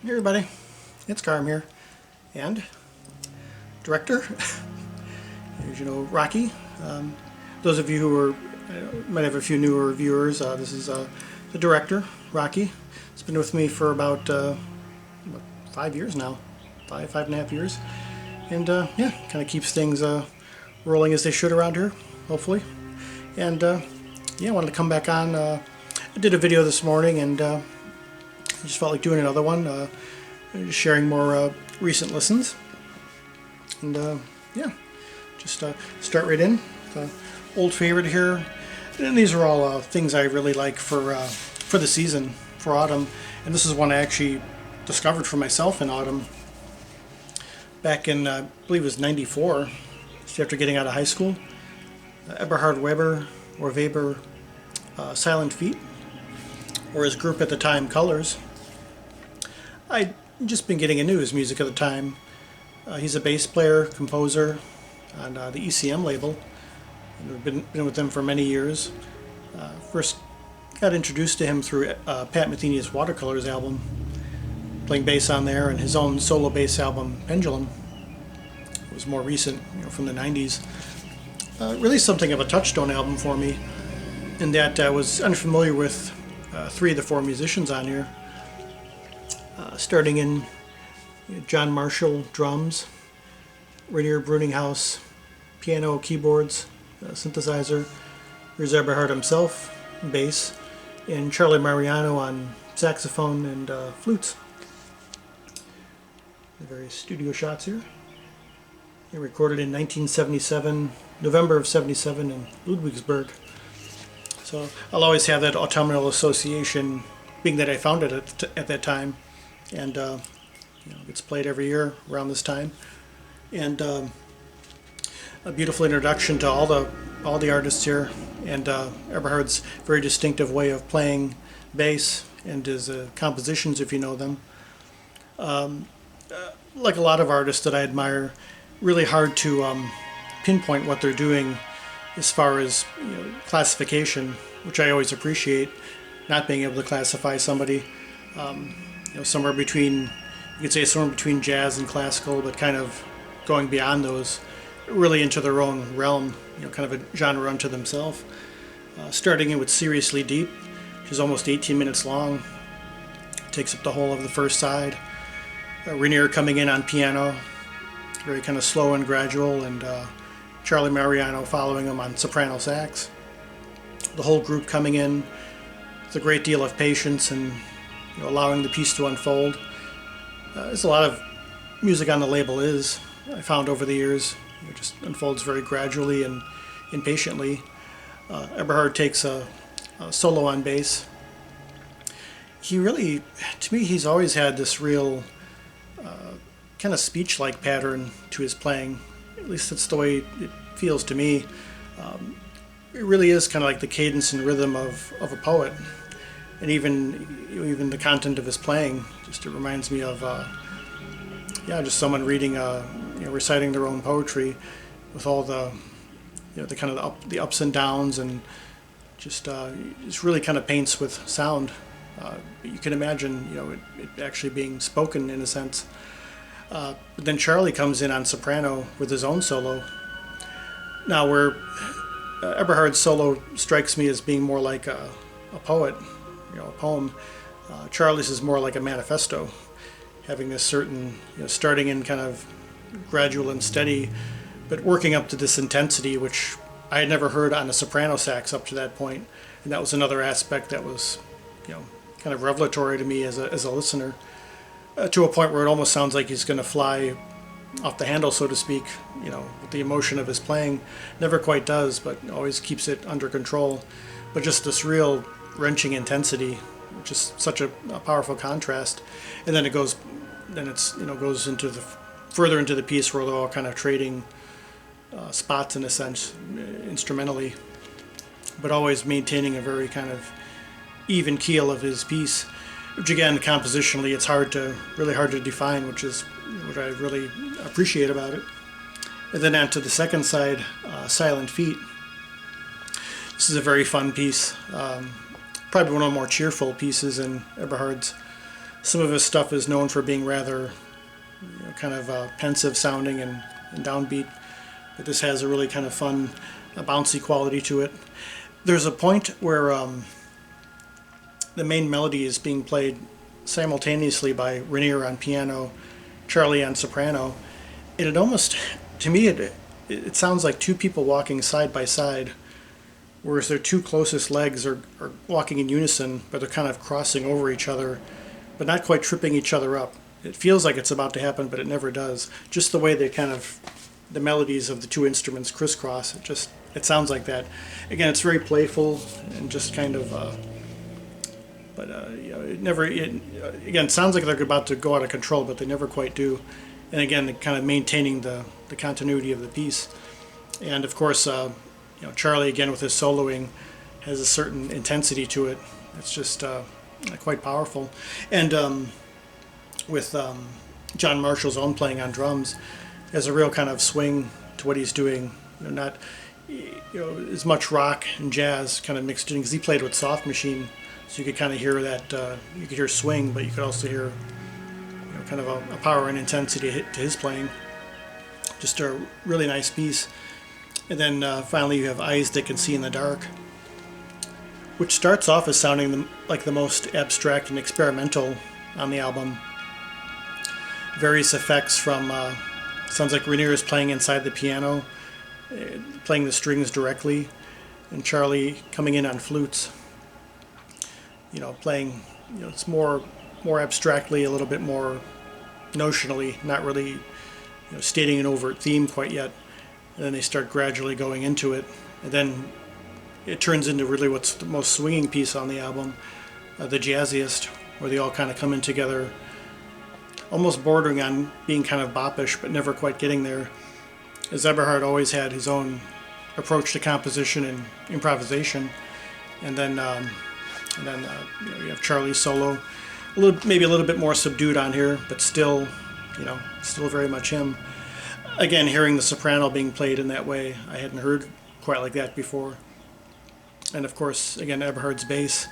Hey everybody, it's Carm here, and director, as you know, Rocky. Those of you who are might have a few newer viewers. This is the director, Rocky. It's been with me for about 5 years now, five and a half years, and yeah, kind of keeps things rolling as they should around here, hopefully. And yeah, I wanted to come back on. I did a video this morning, and I just felt like doing another one, just sharing more recent listens. And yeah, just start right in. Old favorite here. And these are all things I really like for the season, for autumn. And this is one I actually discovered for myself in autumn. Back in, I believe it was '94, just after getting out of high school. Eberhard Weber, or Weber, Silent Feet, or his group at the time, Colors. I'd just been getting into his music at the time. He's a bass player, composer on the ECM label. I've been with them for many years. First got introduced to him through Pat Metheny's Watercolors album, playing bass on there, and his own solo bass album, Pendulum. It was more recent, from the 90s. Really something of a touchstone album for me, in that I was unfamiliar with 3 of the 4 musicians on here. Starting in John Marshall drums, Rainier Bruninghaus piano, keyboards, synthesizer, here's Eberhard himself, bass, and Charlie Mariano on saxophone and flutes. The various studio shots here. They recorded in 1977, November of '77 in Ludwigsburg. So I'll always have that autumnal association, being that I found it at that time. And it's played every year around this time, and a beautiful introduction to all the artists here, and Eberhard's very distinctive way of playing bass and his compositions, if you know them. Like a lot of artists that I admire, really hard to pinpoint what they're doing as far as classification, which I always appreciate, not being able to classify somebody. Somewhere between, you could say somewhere between jazz and classical, but kind of going beyond those, really into their own realm, kind of a genre unto themselves. Starting in with Seriously Deep, which is almost 18 minutes long, takes up the whole of the first side. Rainier coming in on piano, very kind of slow and gradual, and Charlie Mariano following him on soprano sax. The whole group coming in with a great deal of patience and allowing the piece to unfold. As a lot of music on the label is, I found over the years, it just unfolds very gradually and impatiently. Eberhard takes a solo on bass. He really, to me, he's always had this real kind of speech-like pattern to his playing. At least that's the way it feels to me. It really is kind of like the cadence and rhythm of a poet. And even the content of his playing, just it reminds me of just someone reading reciting their own poetry, with all the the kind of the ups and downs, and just really kind of paints with sound. You can imagine it actually being spoken in a sense. But then Charlie comes in on soprano with his own solo. Now, where Eberhard's solo strikes me as being more like a poet, a poem, Charlie's is more like a manifesto, having this certain, starting in kind of gradual and steady, but working up to this intensity, which I had never heard on a soprano sax up to that point. And that was another aspect that was, kind of revelatory to me as a listener, to a point where it almost sounds like he's going to fly off the handle, so to speak, with the emotion of his playing. Never quite does, but always keeps it under control. But just this real wrenching intensity, which is such a powerful contrast. And then goes into the further into the piece, where they're all kind of trading spots in a sense, instrumentally, but always maintaining a very kind of even keel of his piece, which again, compositionally, it's really hard to define, which is what I really appreciate about it. And then on to the second side, Silent Feet. This is a very fun piece. Probably one of the more cheerful pieces in Eberhard's Some of his stuff is known for being rather kind of pensive sounding and downbeat, but this has a really kind of fun, bouncy quality to it. There's a point where the main melody is being played simultaneously by Rainier on piano, Charlie on soprano, and it almost, to me, it sounds like two people walking side by side, whereas their two closest legs are walking in unison, but they're kind of crossing over each other, but not quite tripping each other up. It feels like it's about to happen, but it never does. Just the way they kind of, the melodies of the two instruments crisscross, it sounds like that. Again, it's very playful and just kind of, again, it sounds like they're about to go out of control, but they never quite do. And again, kind of maintaining the continuity of the piece. And of course, Charlie, again, with his soloing, has a certain intensity to it. It's just quite powerful. And with John Marshall's own playing on drums, there's a real kind of swing to what he's doing. Not as much rock and jazz kind of mixed in, because he played with Soft Machine, so you could kind of hear that. You could hear swing, but you could also hear kind of a power and intensity to his playing. Just a really nice piece. And then finally you have Eyes That Can See in the Dark, which starts off as sounding like the most abstract and experimental on the album. Various effects from, sounds like Rainier is playing inside the piano, playing the strings directly, and Charlie coming in on flutes. Playing, it's more abstractly, a little bit more notionally, not really stating an overt theme quite yet. And then they start gradually going into it, and then it turns into really what's the most swinging piece on the album, the jazziest, where they all kind of come in together, almost bordering on being kind of boppish, but never quite getting there, as Eberhard always had his own approach to composition and improvisation. And then you have Charlie's solo, maybe a little bit more subdued on here, but still very much him. Again, hearing the soprano being played in that way, I hadn't heard quite like that before. And of course, again, Eberhard's bass,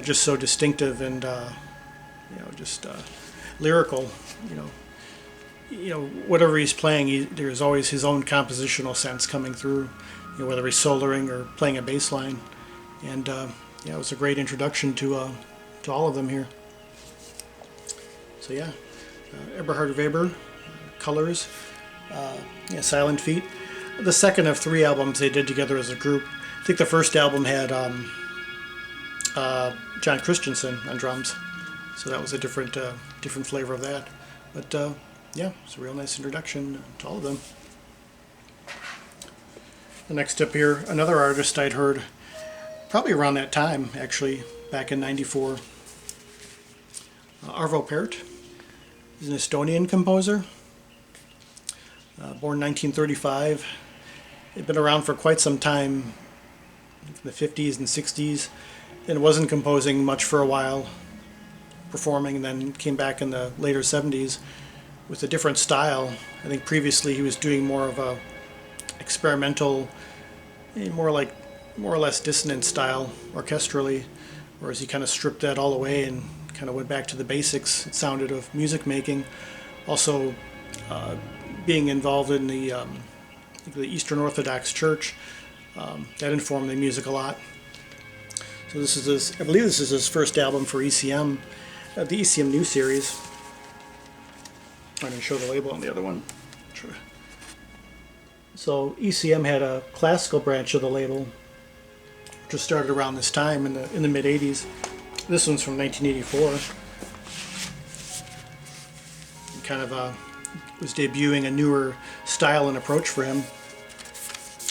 just so distinctive and just lyrical. Whatever he's playing, there's always his own compositional sense coming through. Whether he's soloing or playing a bass line, and it was a great introduction to all of them here. So Eberhard Weber, Colors, Silent Feet. The second of three albums they did together as a group. I think the first album had John Christensen on drums, so that was a different flavor of that. But it's a real nice introduction to all of them. The next up here, another artist I'd heard probably around that time, actually, back in '94. Arvo Pärt. He's an Estonian composer, born 1935. He'd been around for quite some time, in the 50s and 60s, and wasn't composing much for a while, performing, and then came back in the later 70s with a different style. I think previously he was doing more of a experimental, more or less dissonant style orchestrally, whereas he kind of stripped that all away and kind of went back to the basics, it sounded, of music making. Also being involved in the Eastern Orthodox Church, that informed the music a lot. So I believe this is his first album for ECM, the ECM New Series. I'm going to show the label on the other one. So ECM had a classical branch of the label, which was started around this time in the mid '80s. This one's from 1984. He kind of was debuting a newer style and approach for him.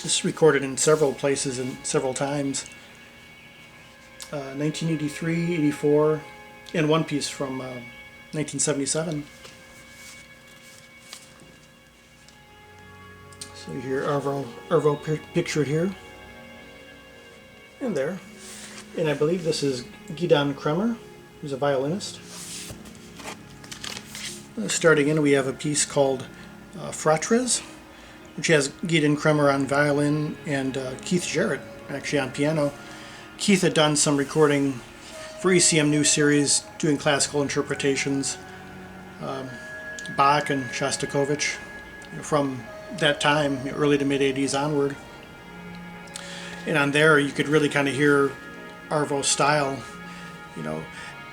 This is recorded in several places and several times. 1983, 84, and one piece from 1977. So you hear Arvo pictured here and there. And I believe this is Gidon Kremer, who's a violinist. Starting in, we have a piece called Fratres, which has Gidon Kremer on violin and Keith Jarrett actually on piano. Keith had done some recording for ECM New Series, doing classical interpretations, Bach and Shostakovich, from that time, early to mid 80s onward. And on there, you could really kind of hear Arvo's style.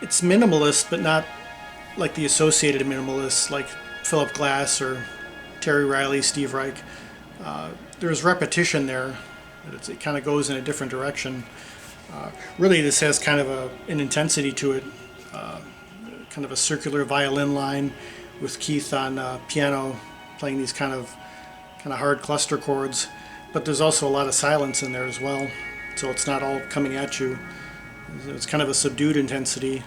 It's minimalist, but not like the associated minimalists like Philip Glass or Terry Riley, Steve Reich. There's repetition there, but it kind of goes in a different direction. Really, this has kind of an intensity to it, kind of a circular violin line with Keith on piano playing these kind of hard cluster chords. But there's also a lot of silence in there as well, so it's not all coming at you. It's kind of a subdued intensity,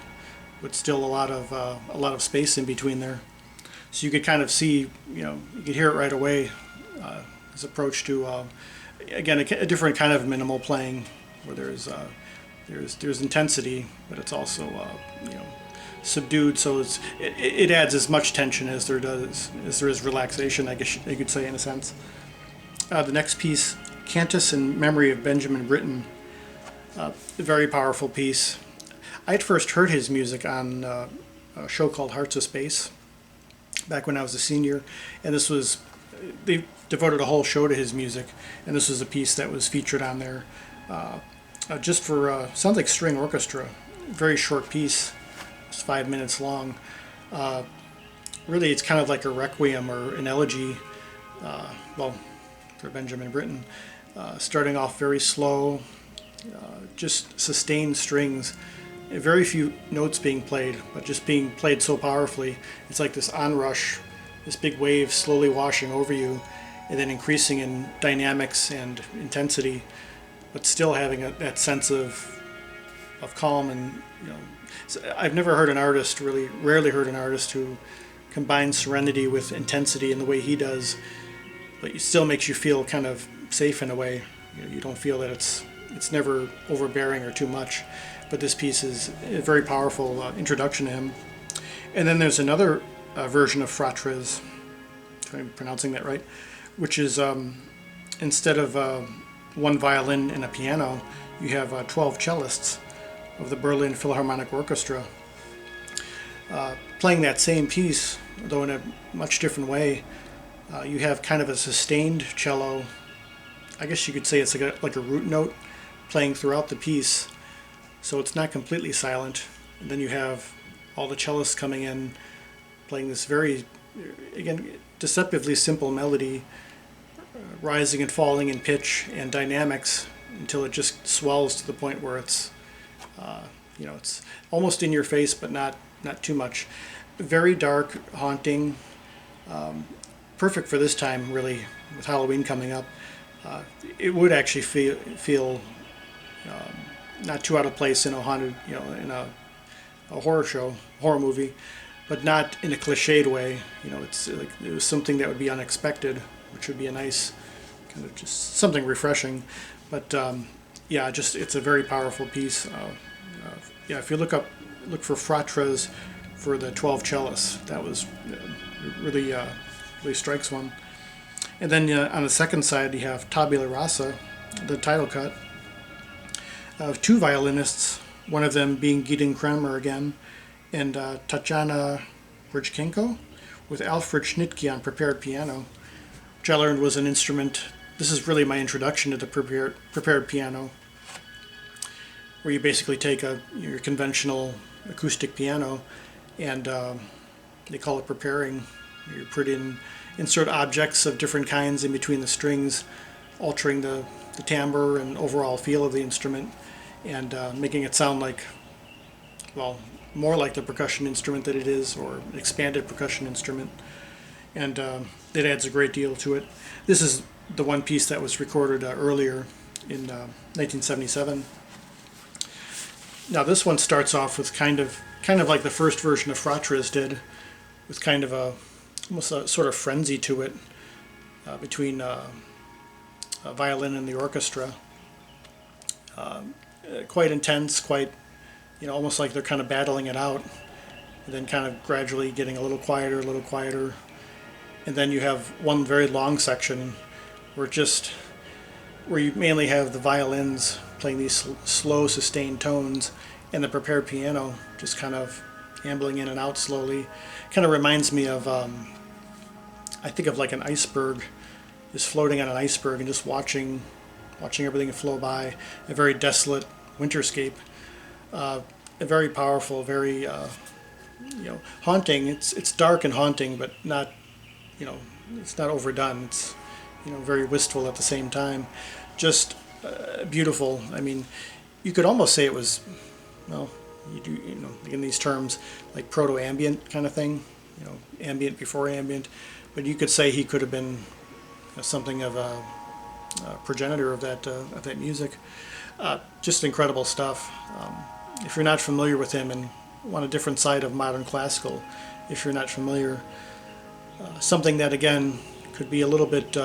but still a lot of space in between there. So you could kind of see, you could hear it right away. His approach to, again, a different kind of minimal playing, where there's intensity, but it's also subdued. So it adds as much tension as there is relaxation, I guess you could say, in a sense. The next piece, Cantus in Memory of Benjamin Britten, a very powerful piece. I had first heard his music on a show called Hearts of Space back when I was a senior, and they devoted a whole show to his music, and this was a piece that was featured on there just for, sounds like string orchestra, very short piece, it's 5 minutes long. Really, it's kind of like a requiem or an elegy, for Benjamin Britten, starting off very slow, just sustained strings, very few notes being played, but just being played so powerfully. It's like this onrush, this big wave slowly washing over you, and then increasing in dynamics and intensity, but still having that sense of calm. And I've never heard an artist, really rarely heard an artist who combines serenity with intensity in the way he does, but it still makes you feel kind of safe in a way. You don't feel that it's never overbearing or too much. But this piece is a very powerful introduction to him. And then there's another version of Fratres, if I'm pronouncing that right, which is instead of one violin and a piano, you have 12 cellists of the Berlin Philharmonic Orchestra playing that same piece, though in a much different way. You have kind of a sustained cello. I guess you could say it's like a root note playing throughout the piece, so it's not completely silent. And then you have all the cellists coming in, playing this very, again, deceptively simple melody, rising and falling in pitch and dynamics until it just swells to the point where it's almost in your face, but not too much. Very dark, haunting. Perfect for this time, really, with Halloween coming up. It would actually feel not too out of place in a haunted, in a horror movie, but not in a cliched way. It's like it was something that would be unexpected, which would be a nice kind of just something refreshing. But it's a very powerful piece. If you look for Fratres for the 12 cellists, that was really strikes one. And then on the second side, you have Tabula Rasa, the title cut, of two violinists, one of them being Gideon Kremer again, and Tatjana Rydchenko, with Alfred Schnittke on prepared piano, which I learned was an instrument. This is really my introduction to the prepared piano, where you basically take your conventional acoustic piano, and they call it preparing. You insert objects of different kinds in between the strings, altering the timbre and overall feel of the instrument, and making it sound like, more like the percussion instrument that it is, or an expanded percussion instrument. And it adds a great deal to it. This is the one piece that was recorded earlier in 1977. Now this one starts off with kind of like the first version of Fratres did, with kind of almost a sort of frenzy to it between a violin and the orchestra. Quite intense, quite, almost like they're kind of battling it out, and then kind of gradually getting a little quieter. And then you have one very long section where you mainly have the violins playing these slow, sustained tones, and the prepared piano just kind of ambling in and out slowly. Kind of reminds me of, I think of like an iceberg, just floating on an iceberg and just watching everything flow by. A very desolate winterscape. A very powerful, very haunting. It's dark and haunting, but not, it's not overdone. It's very wistful at the same time. Just beautiful. I mean, you could almost say it was, well, in these terms, like proto-ambient kind of thing. Ambient before ambient. But you could say he could have been something of a progenitor of that music. Just incredible stuff. If you're not familiar with him and want a different side of modern classical, if you're not familiar, something that again could be a little bit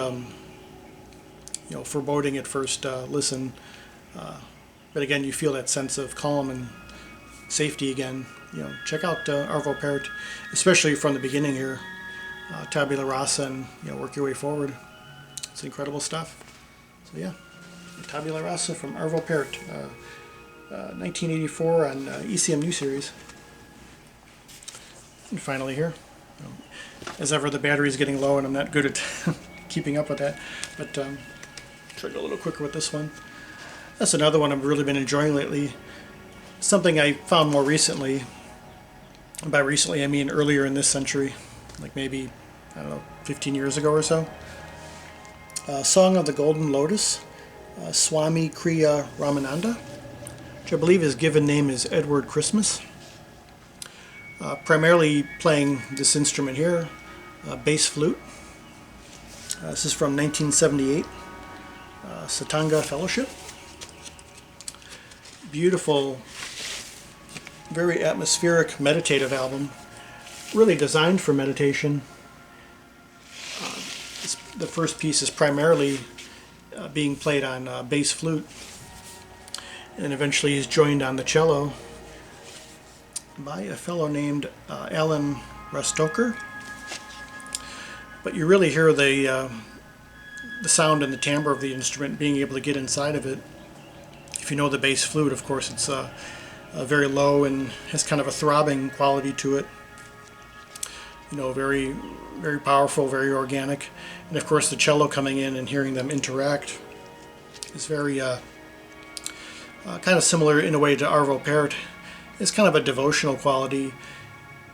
foreboding at first listen, but again you feel that sense of calm and safety again. Check out Arvo Pärt, especially from the beginning here, Tabula Rasa, and work your way forward. It's incredible stuff. So yeah, Tabula Rasa from Arvo Pärt, 1984 on ECMU series. And finally here, as ever the battery's getting low and I'm not good at keeping up with that, but try to go a little quicker with this one. That's another one I've really been enjoying lately. Something I found more recently. And by recently I mean earlier in this century, like maybe, 15 years ago or so. Song of the Golden Lotus, Swami Kriya Ramananda, which I believe his given name is Edward Christmas. Primarily playing this instrument here, bass flute. This is from 1978, Satanga Fellowship. Beautiful, very atmospheric, meditative album, really designed for meditation. The first piece is primarily being played on bass flute, and eventually he's joined on the cello by a fellow named Alan Rastoker. But you really hear the sound and the timbre of the instrument, being able to get inside of it. If you know the bass flute, of course, it's very low and has kind of a throbbing quality to it. Very, very powerful, very organic. And of course the cello coming in and hearing them interact is very kind of similar in a way to Arvo Pärt. It's kind of a devotional quality.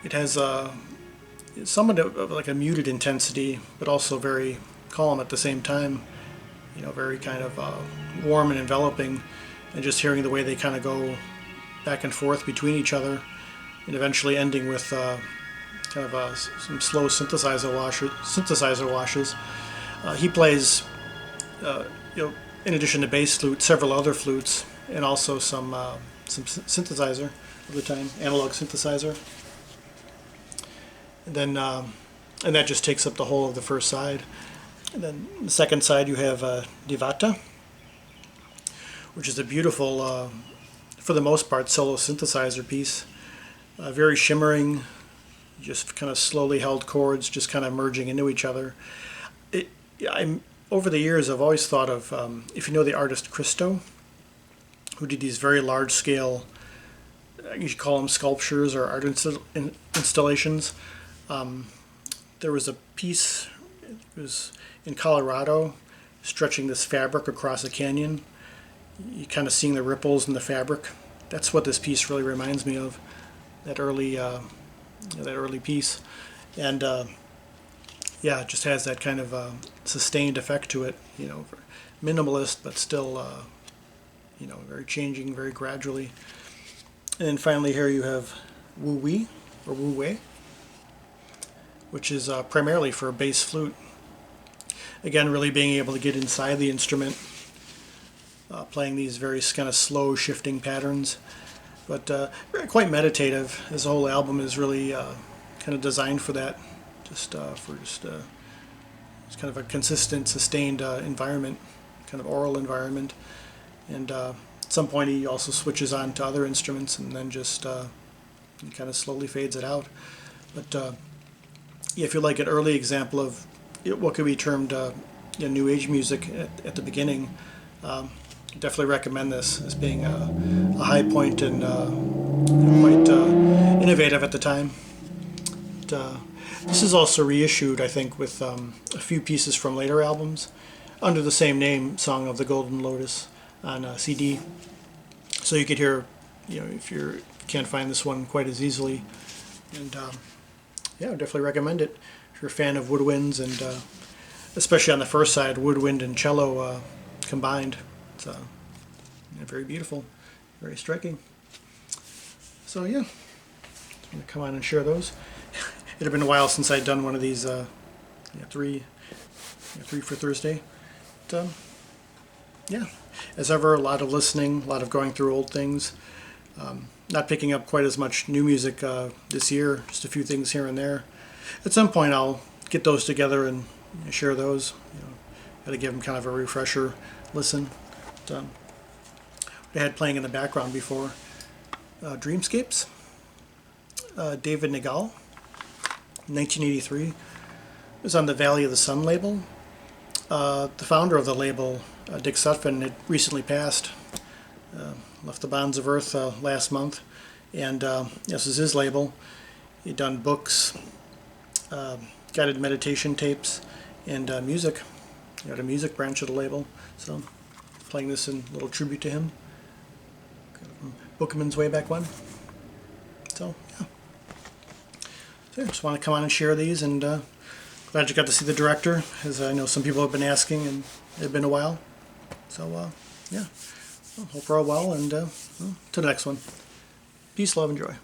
It has somewhat of like a muted intensity, but also very calm at the same time. Very kind of warm and enveloping, and just hearing the way they kind of go back and forth between each other, and eventually ending with kind of some slow synthesizer washes. He plays, in addition to bass flute, several other flutes, and also some synthesizer of the time, analog synthesizer. And then, and that just takes up the whole of the first side. And then the second side you have Divata, which is a beautiful, for the most part, solo synthesizer piece. Very shimmering, just kind of slowly held chords, just kind of merging into each other. Over the years, I've always thought of, if you know the artist Christo, who did these very large-scale, you should call them sculptures or art installations. There was a piece, it was in Colorado, stretching this fabric across a canyon. You kind of seeing the ripples in the fabric. That's what this piece really reminds me of, that early piece. And yeah, it just has that kind of sustained effect to it, minimalist, but still, very changing, very gradually. And then finally here you have Wu Wei, or Wu Wei, which is primarily for bass flute. Again, really being able to get inside the instrument, playing these very kind of slow shifting patterns, but quite meditative. This whole album is really kind of designed for that, it's kind of a consistent, sustained environment, kind of aural environment. And at some point he also switches on to other instruments and then just kind of slowly fades it out. But if you like an early example of what could be termed New Age music at the beginning, definitely recommend this as being a high point and quite innovative at the time. This is also reissued, I think, with a few pieces from later albums under the same name, Song of the Golden Lotus, on CD. So you could hear, if you can't find this one quite as easily. And yeah, I would definitely recommend it if you're a fan of woodwinds, and especially on the first side, woodwind and cello combined. It's very beautiful, very striking. So yeah, I'm going to come on and share those. It had been a while since I'd done one of these three for Thursday. But, yeah, as ever, a lot of listening, a lot of going through old things. Not picking up quite as much new music this year, just a few things here and there. At some point I'll get those together and share those. Got to give them kind of a refresher listen. But, I had playing in the background before, Dreamscapes, David Nagal, 1983. It was on the Valley of the Sun label. The founder of the label, Dick Sutphin, had recently passed. Left the bonds of earth last month, and this is his label. He'd done books, guided meditation tapes, and music. He had a music branch of the label, so playing this in a little tribute to him. Bookman's way back when. So yeah. So I just want to come on and share these, and glad you got to see the director, as I know some people have been asking, and it's been a while. So yeah. Hope we're all well, and to the next one. Peace, love, and joy.